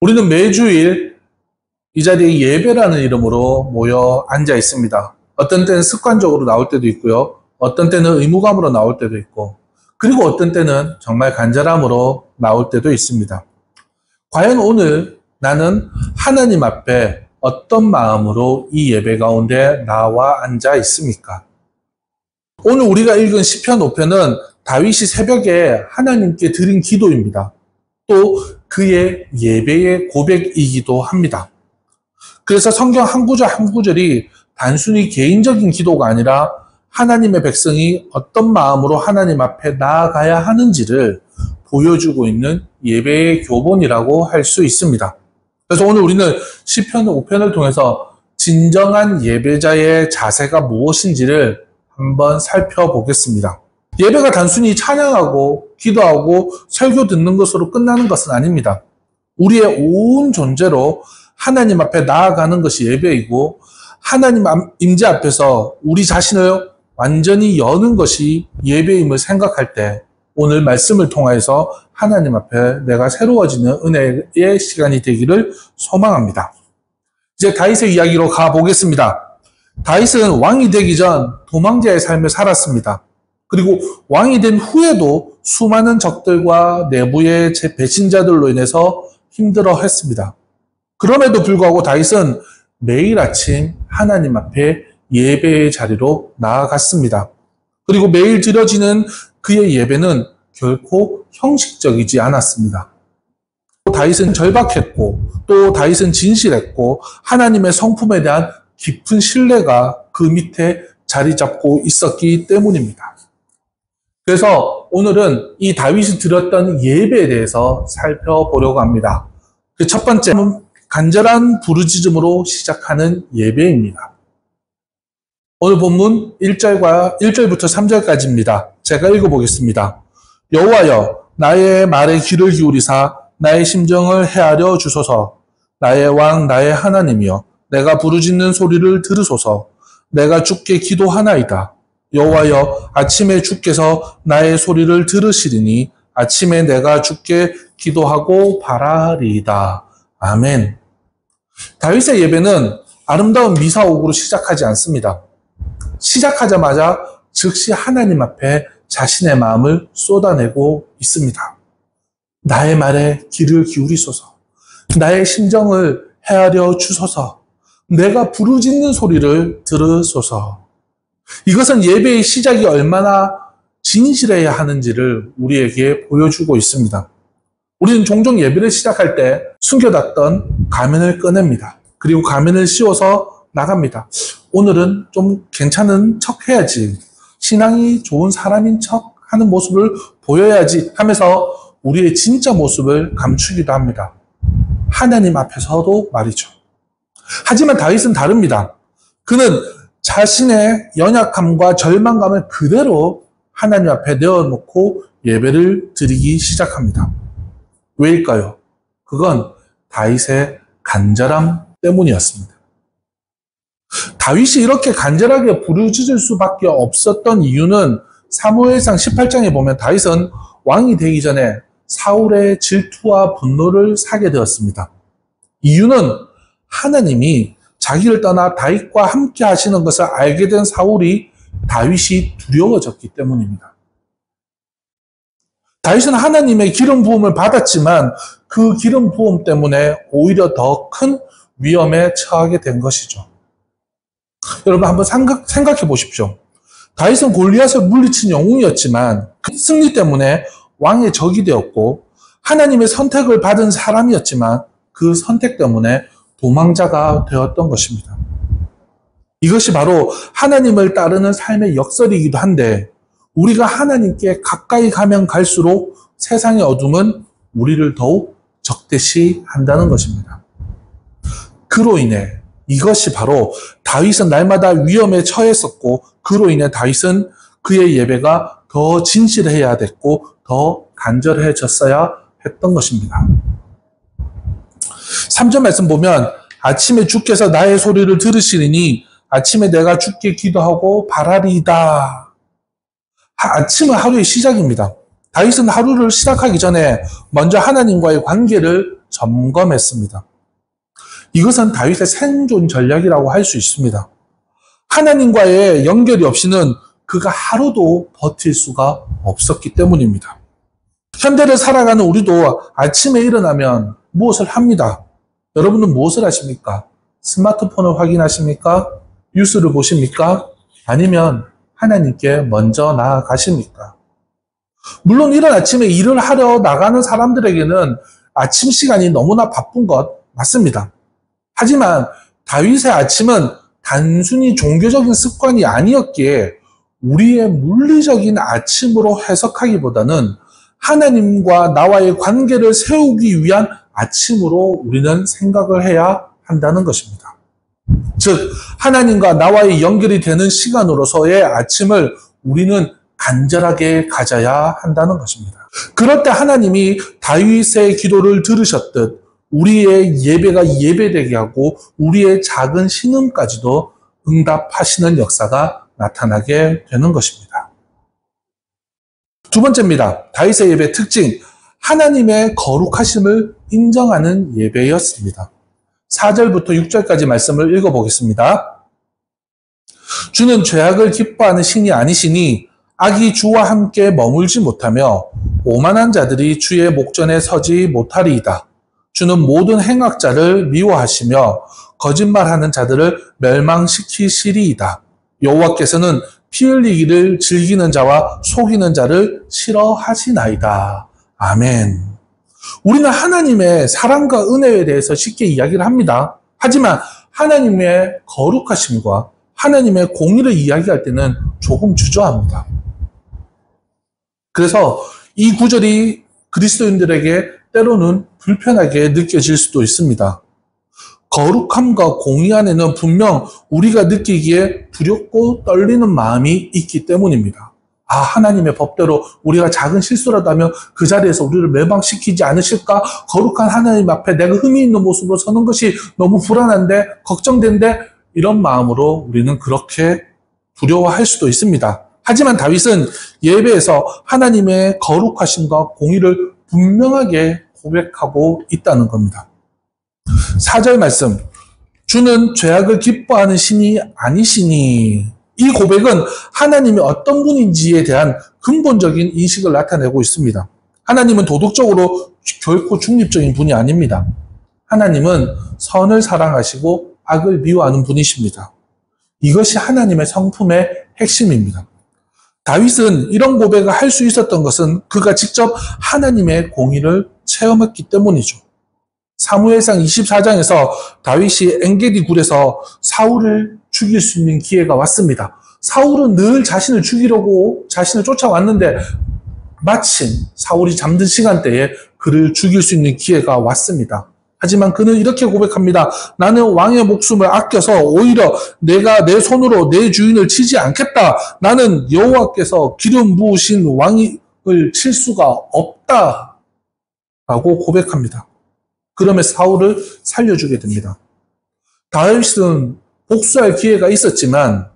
우리는 매주일 이 자리에 예배라는 이름으로 모여 앉아 있습니다. 어떤 때는 습관적으로 나올 때도 있고요. 어떤 때는 의무감으로 나올 때도 있고, 그리고 어떤 때는 정말 간절함으로 나올 때도 있습니다. 과연 오늘 나는 하나님 앞에 어떤 마음으로 이 예배 가운데 나와 앉아 있습니까? 오늘 우리가 읽은 시편 5편은 다윗이 새벽에 하나님께 드린 기도입니다. 또 그의 예배의 고백이기도 합니다. 그래서 성경 한 구절 한 구절이 단순히 개인적인 기도가 아니라 하나님의 백성이 어떤 마음으로 하나님 앞에 나아가야 하는지를 보여주고 있는 예배의 교본이라고 할 수 있습니다. 그래서 오늘 우리는 시편 5편을 통해서 진정한 예배자의 자세가 무엇인지를 한번 살펴보겠습니다. 예배가 단순히 찬양하고 기도하고 설교 듣는 것으로 끝나는 것은 아닙니다. 우리의 온 존재로 하나님 앞에 나아가는 것이 예배이고, 하나님 임재 앞에서 우리 자신을 완전히 여는 것이 예배임을 생각할 때 오늘 말씀을 통해서 하나님 앞에 내가 새로워지는 은혜의 시간이 되기를 소망합니다. 이제 다윗의 이야기로 가보겠습니다. 다윗은 왕이 되기 전 도망자의 삶을 살았습니다. 그리고 왕이 된 후에도 수많은 적들과 내부의 배신자들로 인해서 힘들어했습니다. 그럼에도 불구하고 다윗은 매일 아침 하나님 앞에 예배의 자리로 나아갔습니다. 그리고 매일 드려지는 그의 예배는 결코 형식적이지 않았습니다. 다윗은 절박했고, 또 다윗은 진실했고, 하나님의 성품에 대한 깊은 신뢰가 그 밑에 자리 잡고 있었기 때문입니다. 그래서 오늘은 이 다윗이 드렸던 예배에 대해서 살펴보려고 합니다. 그 첫 번째는 간절한 부르짖음으로 시작하는 예배입니다. 오늘 본문 1절부터 3절까지입니다. 제가 읽어보겠습니다. 여호와여, 나의 말에 귀를 기울이사 나의 심정을 헤아려 주소서. 나의 왕 나의 하나님이여, 내가 부르짖는 소리를 들으소서. 내가 주께 기도하나이다. 여호와여, 아침에 주께서 나의 소리를 들으시리니 아침에 내가 주께 기도하고 바라리이다. 아멘. 다윗의 예배는 아름다운 미사옥으로 시작하지 않습니다. 시작하자마자 즉시 하나님 앞에 자신의 마음을 쏟아내고 있습니다. 나의 말에 귀를 기울이소서. 나의 심정을 헤아려 주소서. 내가 부르짖는 소리를 들으소서. 이것은 예배의 시작이 얼마나 진실해야 하는지를 우리에게 보여주고 있습니다. 우리는 종종 예배를 시작할 때 숨겨놨던 가면을 꺼냅니다. 그리고 가면을 씌워서 나갑니다. 오늘은 좀 괜찮은 척 해야지. 신앙이 좋은 사람인 척 하는 모습을 보여야지 하면서 우리의 진짜 모습을 감추기도 합니다. 하나님 앞에서도 말이죠. 하지만 다윗은 다릅니다. 그는 자신의 연약함과 절망감을 그대로 하나님 앞에 내어놓고 예배를 드리기 시작합니다. 왜일까요? 그건 다윗의 간절함 때문이었습니다. 다윗이 이렇게 간절하게 부르짖을 수밖에 없었던 이유는 사무엘상 18장에 보면 다윗은 왕이 되기 전에 사울의 질투와 분노를 사게 되었습니다. 이유는 하나님이 자기를 떠나 다윗과 함께 하시는 것을 알게 된 사울이 다윗이 두려워졌기 때문입니다. 다윗은 하나님의 기름 부음을 받았지만 그 기름 부음 때문에 오히려 더 큰 위험에 처하게 된 것이죠. 여러분 한번 생각해 보십시오. 다윗은 골리앗을 물리친 영웅이었지만 그 승리 때문에 왕의 적이 되었고, 하나님의 선택을 받은 사람이었지만 그 선택 때문에 도망자가 되었던 것입니다. 이것이 바로 하나님을 따르는 삶의 역설이기도 한데, 우리가 하나님께 가까이 가면 갈수록 세상의 어둠은 우리를 더욱 적대시 한다는 것입니다. 그로 인해 이것이 바로 다윗은 날마다 위험에 처했었고, 그로 인해 다윗은 그의 예배가 더 진실해야 됐고 더 간절해졌어야 했던 것입니다. 3절 말씀 보면 아침에 주께서 나의 소리를 들으시리니 아침에 내가 주께 기도하고 바라리이다. 아침은 하루의 시작입니다. 다윗은 하루를 시작하기 전에 먼저 하나님과의 관계를 점검했습니다. 이것은 다윗의 생존 전략이라고 할 수 있습니다. 하나님과의 연결이 없이는 그가 하루도 버틸 수가 없었기 때문입니다. 현대를 살아가는 우리도 아침에 일어나면 무엇을 합니다? 여러분은 무엇을 하십니까? 스마트폰을 확인하십니까? 뉴스를 보십니까? 아니면 하나님께 먼저 나아가십니까? 물론 이런 아침에 일을 하러 나가는 사람들에게는 아침 시간이 너무나 바쁜 것 맞습니다. 하지만 다윗의 아침은 단순히 종교적인 습관이 아니었기에 우리의 물리적인 아침으로 해석하기보다는 하나님과 나와의 관계를 세우기 위한 아침으로 우리는 생각을 해야 한다는 것입니다. 즉, 하나님과 나와의 연결이 되는 시간으로서의 아침을 우리는 간절하게 가져야 한다는 것입니다. 그럴 때 하나님이 다윗의 기도를 들으셨듯 우리의 예배가 예배되게 하고 우리의 작은 신음까지도 응답하시는 역사가 나타나게 되는 것입니다. 두 번째입니다. 다윗의 예배 특징, 하나님의 거룩하심을 인정하는 예배였습니다. 4절부터 6절까지 말씀을 읽어보겠습니다. 주는 죄악을 기뻐하는 신이 아니시니 악이 주와 함께 머물지 못하며 오만한 자들이 주의 목전에 서지 못하리이다. 주는 모든 행악자를 미워하시며 거짓말하는 자들을 멸망시키시리이다. 여호와께서는 피 흘리기를 즐기는 자와 속이는 자를 싫어하시나이다. 아멘. 우리는 하나님의 사랑과 은혜에 대해서 쉽게 이야기를 합니다. 하지만 하나님의 거룩하심과 하나님의 공의를 이야기할 때는 조금 주저합니다. 그래서 이 구절이 그리스도인들에게 때로는 불편하게 느껴질 수도 있습니다. 거룩함과 공의 안에는 분명 우리가 느끼기에 두렵고 떨리는 마음이 있기 때문입니다. 아, 하나님의 법대로 우리가 작은 실수라도 하면 그 자리에서 우리를 멸망시키지 않으실까? 거룩한 하나님 앞에 내가 흠이 있는 모습으로 서는 것이 너무 불안한데, 걱정된데, 이런 마음으로 우리는 그렇게 두려워할 수도 있습니다. 하지만 다윗은 예배에서 하나님의 거룩하심과 공의를 분명하게 고백하고 있다는 겁니다. 4절 말씀, 주는 죄악을 기뻐하는 신이 아니시니, 이 고백은 하나님이 어떤 분인지에 대한 근본적인 인식을 나타내고 있습니다. 하나님은 도덕적으로 결코 중립적인 분이 아닙니다. 하나님은 선을 사랑하시고 악을 미워하는 분이십니다. 이것이 하나님의 성품의 핵심입니다. 다윗은 이런 고백을 할 수 있었던 것은 그가 직접 하나님의 공의를 체험했기 때문이죠. 사무엘상 24장에서 다윗이 엔게디 굴에서 사울을 죽일 수 있는 기회가 왔습니다. 사울은 늘 자신을 죽이려고 자신을 쫓아왔는데 마침 사울이 잠든 시간대에 그를 죽일 수 있는 기회가 왔습니다. 하지만 그는 이렇게 고백합니다. 나는 왕의 목숨을 아껴서 오히려 내가 내 손으로 내 주인을 치지 않겠다. 나는 여호와께서 기름 부으신 왕을 칠 수가 없다. 라고 고백합니다. 그러면 사울을 살려주게 됩니다. 다윗은 복수할 기회가 있었지만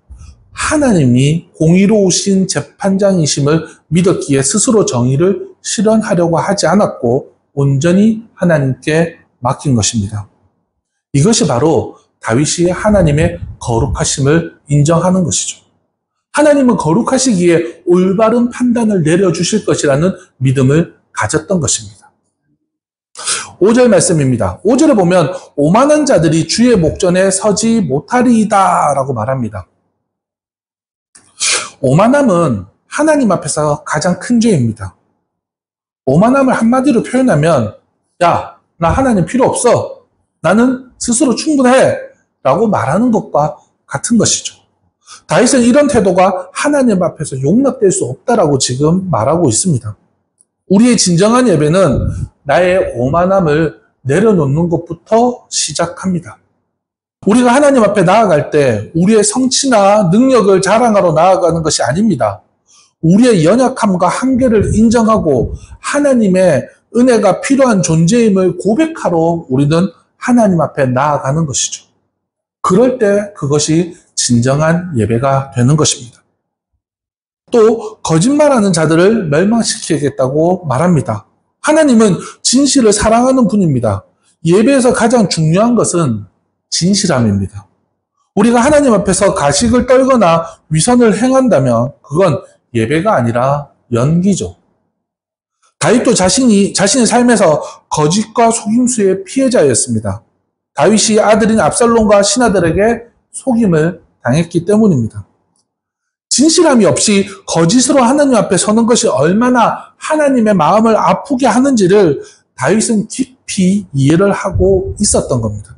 하나님이 공의로우신 재판장이심을 믿었기에 스스로 정의를 실현하려고 하지 않았고 온전히 하나님께 맡긴 것입니다. 이것이 바로 다윗이 하나님의 거룩하심을 인정하는 것이죠. 하나님은 거룩하시기에 올바른 판단을 내려주실 것이라는 믿음을 가졌던 것입니다. 5절 말씀입니다. 5절에 보면 오만한 자들이 주의 목전에 서지 못하리이다 라고 말합니다. 오만함은 하나님 앞에서 가장 큰 죄입니다. 오만함을 한마디로 표현하면 야, 나 하나님 필요 없어. 나는 스스로 충분해. 라고 말하는 것과 같은 것이죠. 다윗은 이런 태도가 하나님 앞에서 용납될 수 없다라고 지금 말하고 있습니다. 우리의 진정한 예배는 나의 오만함을 내려놓는 것부터 시작합니다. 우리가 하나님 앞에 나아갈 때 우리의 성취나 능력을 자랑하러 나아가는 것이 아닙니다. 우리의 연약함과 한계를 인정하고 하나님의 은혜가 필요한 존재임을 고백하러 우리는 하나님 앞에 나아가는 것이죠. 그럴 때 그것이 진정한 예배가 되는 것입니다. 또 거짓말하는 자들을 멸망시키겠다고 말합니다. 하나님은 진실을 사랑하는 분입니다. 예배에서 가장 중요한 것은 진실함입니다. 우리가 하나님 앞에서 가식을 떨거나 위선을 행한다면 그건 예배가 아니라 연기죠. 다윗도 자신의 삶에서 거짓과 속임수의 피해자였습니다. 다윗이 아들인 압살롬과 신하들에게 속임을 당했기 때문입니다. 진실함이 없이 거짓으로 하나님 앞에 서는 것이 얼마나 하나님의 마음을 아프게 하는지를 다윗은 깊이 이해를 하고 있었던 겁니다.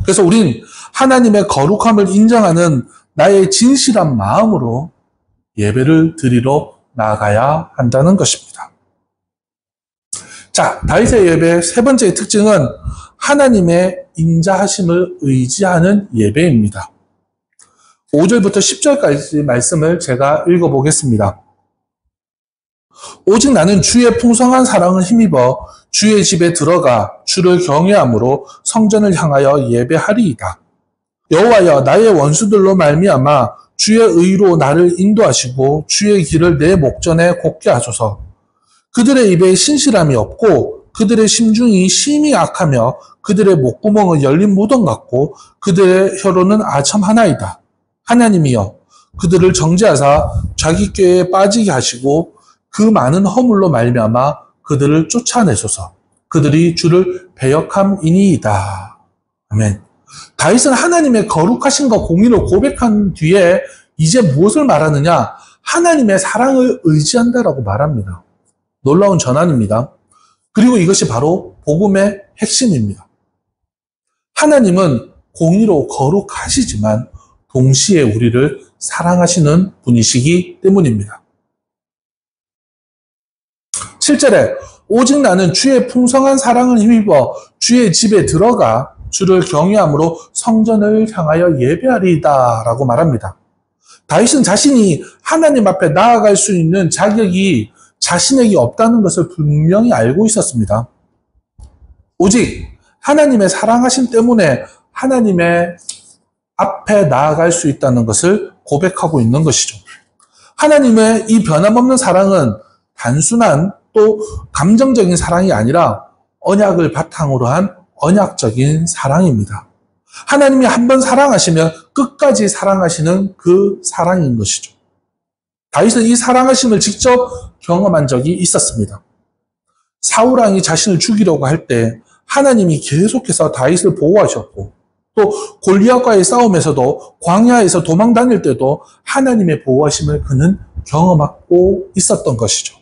그래서 우린 하나님의 거룩함을 인정하는 나의 진실한 마음으로 예배를 드리러 나아가야 한다는 것입니다. 자, 다윗의 예배 세 번째 특징은 하나님의 인자하심을 의지하는 예배입니다. 5절부터 10절까지 말씀을 제가 읽어보겠습니다. 오직 나는 주의 풍성한 사랑을 힘입어 주의 집에 들어가 주를 경외함으로 성전을 향하여 예배하리이다. 여호와여, 나의 원수들로 말미암아 주의 의로 나를 인도하시고 주의 길을 내 목전에 곱게 하소서. 그들의 입에 신실함이 없고 그들의 심중이 심히 악하며 그들의 목구멍은 열린 무덤 같고 그들의 혀로는 아첨 하나이다. 하나님이여, 그들을 정죄하사 자기 꾀에 빠지게 하시고 그 많은 허물로 말미암아 그들을 쫓아내소서. 그들이 주를 배역함이니이다. 아멘. 다윗은 하나님의 거룩하심과 공의를 고백한 뒤에 이제 무엇을 말하느냐? 하나님의 사랑을 의지한다라고 말합니다. 놀라운 전환입니다. 그리고 이것이 바로 복음의 핵심입니다. 하나님은 공의로 거룩하시지만 동시에 우리를 사랑하시는 분이시기 때문입니다. 7절에 오직 나는 주의 풍성한 사랑을 힘입어 주의 집에 들어가 주를 경외함으로 성전을 향하여 예배하리이다 라고 말합니다. 다윗은 자신이 하나님 앞에 나아갈 수 있는 자격이 자신에게 없다는 것을 분명히 알고 있었습니다. 오직 하나님의 사랑하심 때문에 하나님의 앞에 나아갈 수 있다는 것을 고백하고 있는 것이죠. 하나님의 이 변함없는 사랑은 단순한 또 감정적인 사랑이 아니라 언약을 바탕으로 한 언약적인 사랑입니다. 하나님이 한번 사랑하시면 끝까지 사랑하시는 그 사랑인 것이죠. 다윗은 이 사랑하심을 직접 경험한 적이 있었습니다. 사울 왕이 자신을 죽이려고 할 때 하나님이 계속해서 다윗을 보호하셨고 또 골리앗과의 싸움에서도 광야에서 도망 다닐 때도 하나님의 보호하심을 그는 경험하고 있었던 것이죠.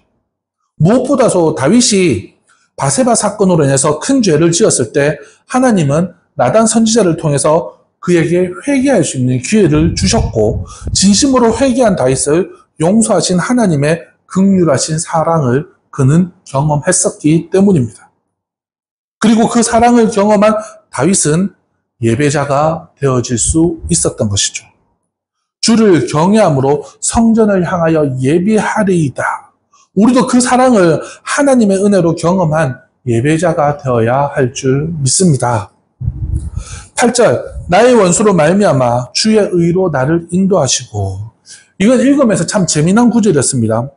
무엇보다도 다윗이 바세바 사건으로 인해서 큰 죄를 지었을 때 하나님은 나단 선지자를 통해서 그에게 회개할 수 있는 기회를 주셨고 진심으로 회개한 다윗을 용서하신 하나님의 긍휼하신 사랑을 그는 경험했었기 때문입니다. 그리고 그 사랑을 경험한 다윗은 예배자가 되어질 수 있었던 것이죠. 주를 경외함으로 성전을 향하여 예배하리이다. 우리도 그 사랑을 하나님의 은혜로 경험한 예배자가 되어야 할 줄 믿습니다. 8절 나의 원수로 말미암아 주의 의로 나를 인도하시고, 이건 읽으면서 참 재미난 구절이었습니다.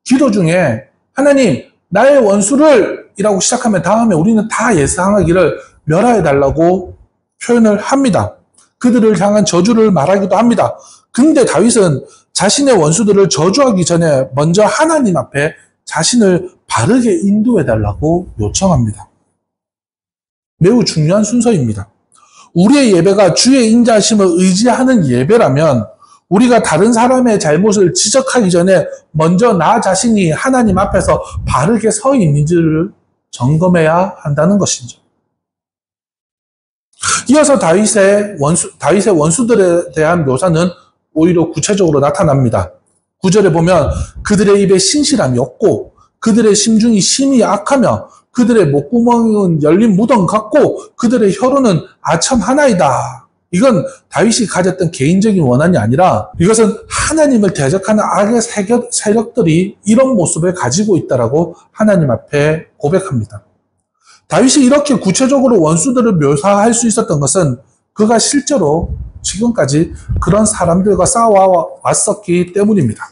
기도 중에 하나님 나의 원수를 이라고 시작하면 다음에 우리는 다 예상하기를 멸하여달라고 표현을 합니다. 그들을 향한 저주를 말하기도 합니다. 근데 다윗은 자신의 원수들을 저주하기 전에 먼저 하나님 앞에 자신을 바르게 인도해달라고 요청합니다. 매우 중요한 순서입니다. 우리의 예배가 주의 인자하심을 의지하는 예배라면 우리가 다른 사람의 잘못을 지적하기 전에 먼저 나 자신이 하나님 앞에서 바르게 서 있는지를 점검해야 한다는 것이죠. 이어서 다윗의 원수들에 대한 묘사는 오히려 구체적으로 나타납니다. 9절에 보면 그들의 입에 신실함이 없고 그들의 심중이 심히 악하며 그들의 목구멍은 열린 무덤 같고 그들의 혀로는 아첨 하나이다. 이건 다윗이 가졌던 개인적인 원한이 아니라 이것은 하나님을 대적하는 악의 세력들이 이런 모습을 가지고 있다라고 하나님 앞에 고백합니다. 다윗이 이렇게 구체적으로 원수들을 묘사할 수 있었던 것은 그가 실제로 지금까지 그런 사람들과 싸워왔었기 때문입니다.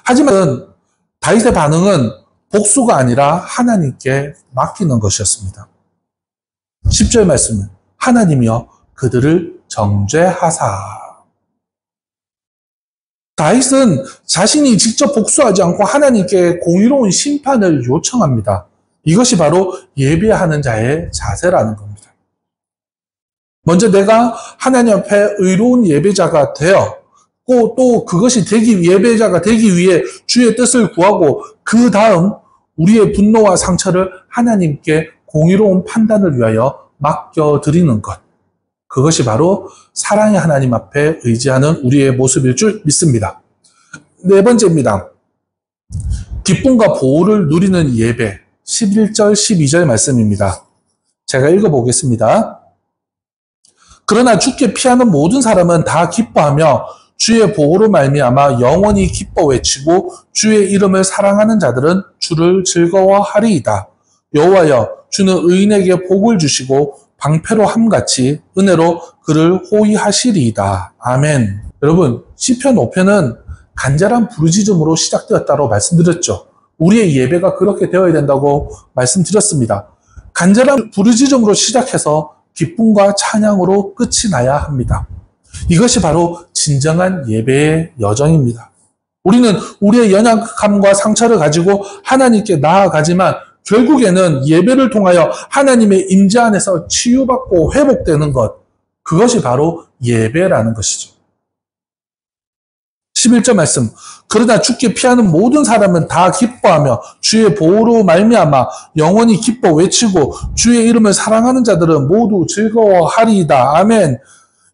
하지만 다윗의 반응은 복수가 아니라 하나님께 맡기는 것이었습니다. 10절 말씀은 하나님이여 그들을 정죄하사. 다윗은 자신이 직접 복수하지 않고 하나님께 공의로운 심판을 요청합니다. 이것이 바로 예배하는 자의 자세라는 겁니다. 먼저 내가 하나님 앞에 의로운 예배자가 되어 또 그것이 예배자가 되기 위해 주의 뜻을 구하고 그 다음 우리의 분노와 상처를 하나님께 공의로운 판단을 위하여 맡겨드리는 것. 그것이 바로 사랑의 하나님 앞에 의지하는 우리의 모습일 줄 믿습니다. 네 번째입니다. 기쁨과 보호를 누리는 예배. 11절, 12절 말씀입니다. 제가 읽어보겠습니다. 그러나 주께 피하는 모든 사람은 다 기뻐하며 주의 보호로 말미암아 영원히 기뻐 외치고 주의 이름을 사랑하는 자들은 주를 즐거워하리이다. 여호와여 주는 의인에게 복을 주시고 방패로 함같이 은혜로 그를 호위하시리이다. 아멘. 여러분, 시편 5편은 간절한 부르짖음으로 시작되었다고 말씀드렸죠. 우리의 예배가 그렇게 되어야 된다고 말씀드렸습니다. 간절한 부르짖음으로 시작해서 기쁨과 찬양으로 끝이 나야 합니다. 이것이 바로 진정한 예배의 여정입니다. 우리는 우리의 연약함과 상처를 가지고 하나님께 나아가지만 결국에는 예배를 통하여 하나님의 임재 안에서 치유받고 회복되는 것, 그것이 바로 예배라는 것이죠. 11절 말씀, 그러나 주께 피하는 모든 사람은 다 기뻐하며 주의 보호로 말미암아 영원히 기뻐 외치고 주의 이름을 사랑하는 자들은 모두 즐거워하리이다. 아멘.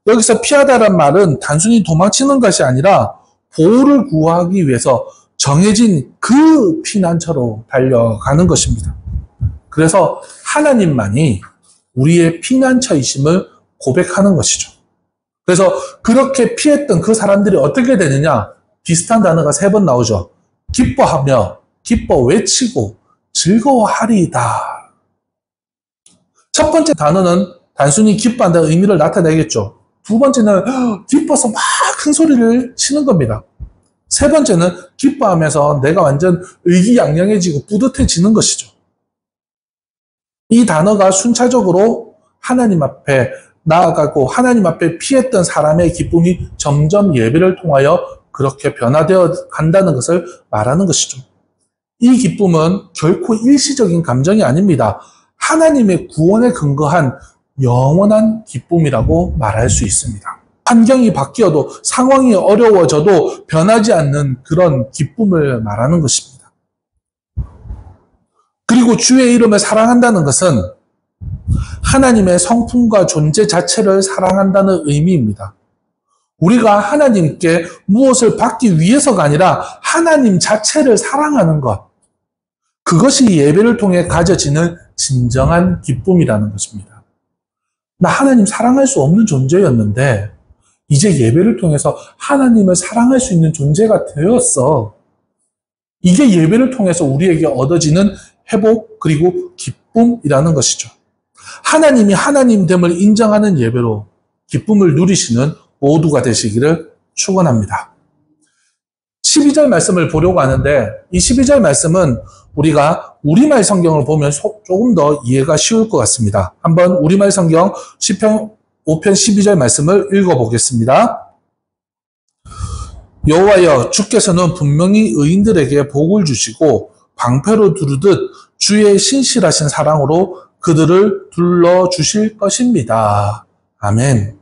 여기서 피하다란 말은 단순히 도망치는 것이 아니라 보호를 구하기 위해서 정해진 그 피난처로 달려가는 것입니다. 그래서 하나님만이 우리의 피난처이심을 고백하는 것이죠. 그래서 그렇게 피했던 그 사람들이 어떻게 되느냐? 비슷한 단어가 3번 나오죠. 기뻐하며, 기뻐 외치고, 즐거워하리이다. 첫 번째 단어는 단순히 기뻐한다는 의미를 나타내겠죠. 두 번째는 기뻐서 막 큰 소리를 치는 겁니다. 세 번째는 기뻐하면서 내가 완전 의기양양해지고 뿌듯해지는 것이죠. 이 단어가 순차적으로 하나님 앞에 나아가고 하나님 앞에 피했던 사람의 기쁨이 점점 예배를 통하여 그렇게 변화되어 간다는 것을 말하는 것이죠. 이 기쁨은 결코 일시적인 감정이 아닙니다. 하나님의 구원에 근거한 영원한 기쁨이라고 말할 수 있습니다. 환경이 바뀌어도 상황이 어려워져도 변하지 않는 그런 기쁨을 말하는 것입니다. 그리고 주의 이름을 사랑한다는 것은 하나님의 성품과 존재 자체를 사랑한다는 의미입니다. 우리가 하나님께 무엇을 받기 위해서가 아니라 하나님 자체를 사랑하는 것. 그것이 예배를 통해 가져지는 진정한 기쁨이라는 것입니다. 나 하나님 사랑할 수 없는 존재였는데 이제 예배를 통해서 하나님을 사랑할 수 있는 존재가 되었어. 이게 예배를 통해서 우리에게 얻어지는 회복 그리고 기쁨이라는 것이죠. 하나님이 하나님됨을 인정하는 예배로 기쁨을 누리시는 모두가 되시기를 축원합니다. 12절 말씀을 보려고 하는데 이 12절 말씀은 우리가 우리말 성경을 보면 조금 더 이해가 쉬울 것 같습니다. 한번 우리말 성경 시편 5편 12절 말씀을 읽어보겠습니다. 여호와여 주께서는 분명히 의인들에게 복을 주시고 방패로 두르듯 주의 신실하신 사랑으로 그들을 둘러주실 것입니다. 아멘.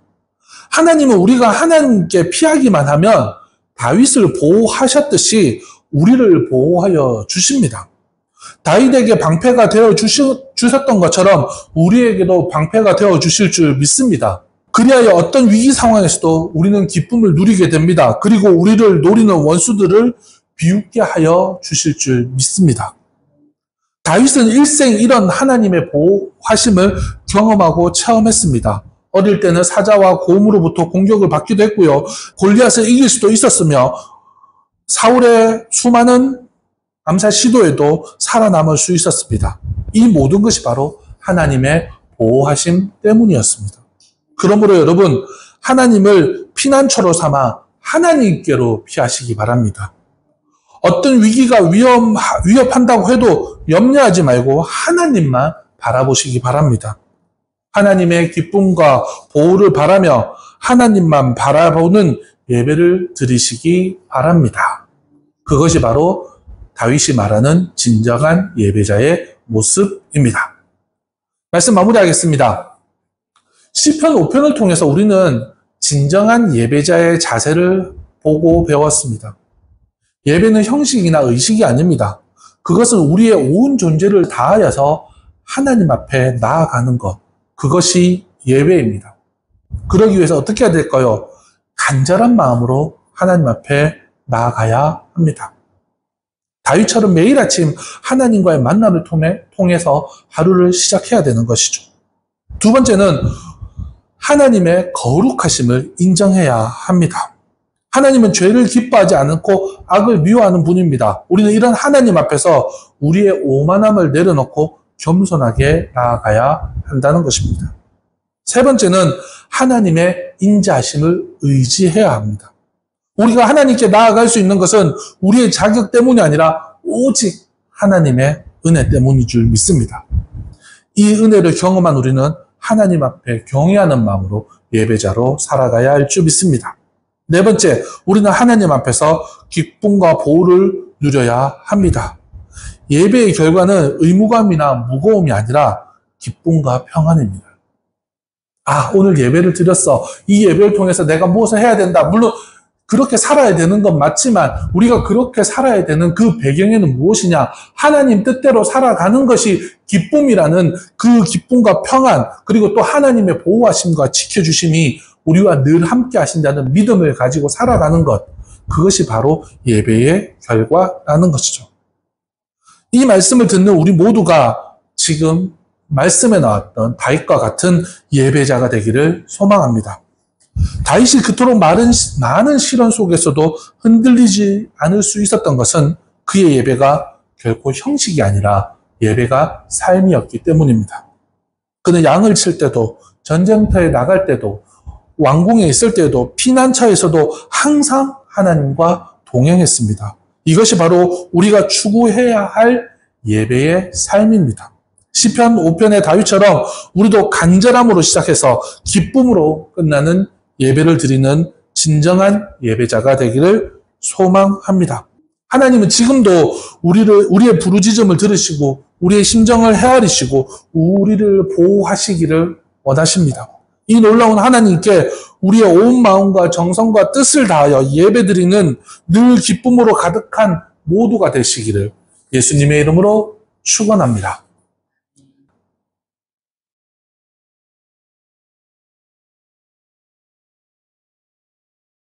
하나님은 우리가 하나님께 피하기만 하면 다윗을 보호하셨듯이 우리를 보호하여 주십니다. 다윗에게 방패가 되어 주셨던 것처럼 우리에게도 방패가 되어 주실 줄 믿습니다. 그리하여 어떤 위기 상황에서도 우리는 기쁨을 누리게 됩니다. 그리고 우리를 노리는 원수들을 비웃게 하여 주실 줄 믿습니다. 다윗은 일생 이런 하나님의 보호하심을 경험하고 체험했습니다. 어릴 때는 사자와 곰으로부터 공격을 받기도 했고요. 골리앗을 이길 수도 있었으며 사울의 수많은 암살 시도에도 살아남을 수 있었습니다. 이 모든 것이 바로 하나님의 보호하심 때문이었습니다. 그러므로 여러분, 하나님을 피난처로 삼아 하나님께로 피하시기 바랍니다. 어떤 위기가 위협한다고 해도 염려하지 말고 하나님만 바라보시기 바랍니다. 하나님의 기쁨과 보호를 바라며 하나님만 바라보는 예배를 드리시기 바랍니다. 그것이 바로 다윗이 말하는 진정한 예배자의 모습입니다. 말씀 마무리하겠습니다. 시편 5편을 통해서 우리는 진정한 예배자의 자세를 보고 배웠습니다. 예배는 형식이나 의식이 아닙니다. 그것은 우리의 온 존재를 다하여서 하나님 앞에 나아가는 것, 그것이 예배입니다. 그러기 위해서 어떻게 해야 될까요? 간절한 마음으로 하나님 앞에 나아가야 합니다. 다윗처럼 매일 아침 하나님과의 만남을 통해서 하루를 시작해야 되는 것이죠. 두 번째는 하나님의 거룩하심을 인정해야 합니다. 하나님은 죄를 기뻐하지 않고 악을 미워하는 분입니다. 우리는 이런 하나님 앞에서 우리의 오만함을 내려놓고 겸손하게 나아가야 한다는 것입니다. 세 번째는 하나님의 인자하심을 의지해야 합니다. 우리가 하나님께 나아갈 수 있는 것은 우리의 자격 때문이 아니라 오직 하나님의 은혜 때문인 줄 믿습니다. 이 은혜를 경험한 우리는 하나님 앞에 경외하는 마음으로 예배자로 살아가야 할 줄 믿습니다. 네 번째, 우리는 하나님 앞에서 기쁨과 보호를 누려야 합니다. 예배의 결과는 의무감이나 무거움이 아니라 기쁨과 평안입니다. 오늘 예배를 드렸어. 이 예배를 통해서 내가 무엇을 해야 된다. 물론 그렇게 살아야 되는 건 맞지만 우리가 그렇게 살아야 되는 그 배경에는 무엇이냐? 하나님 뜻대로 살아가는 것이 기쁨이라는 그 기쁨과 평안, 그리고 또 하나님의 보호하심과 지켜주심이 우리와 늘 함께 하신다는 믿음을 가지고 살아가는 것, 그것이 바로 예배의 결과라는 것이죠. 이 말씀을 듣는 우리 모두가 지금 말씀에 나왔던 다윗과 같은 예배자가 되기를 소망합니다. 다윗이 그토록 많은 시련 속에서도 흔들리지 않을 수 있었던 것은 그의 예배가 결코 형식이 아니라 예배가 삶이었기 때문입니다. 그는 양을 칠 때도, 전쟁터에 나갈 때도, 왕궁에 있을 때도, 피난처에서도 항상 하나님과 동행했습니다. 이것이 바로 우리가 추구해야 할 예배의 삶입니다. 시편 5편의 다윗처럼 우리도 간절함으로 시작해서 기쁨으로 끝나는 예배를 드리는 진정한 예배자가 되기를 소망합니다. 하나님은 지금도 우리의 부르짖음을 들으시고 우리의 심정을 헤아리시고 우리를 보호하시기를 원하십니다. 이 놀라운 하나님께 우리의 온 마음과 정성과 뜻을 다하여 예배드리는 늘 기쁨으로 가득한 모두가 되시기를 예수님의 이름으로 축원합니다.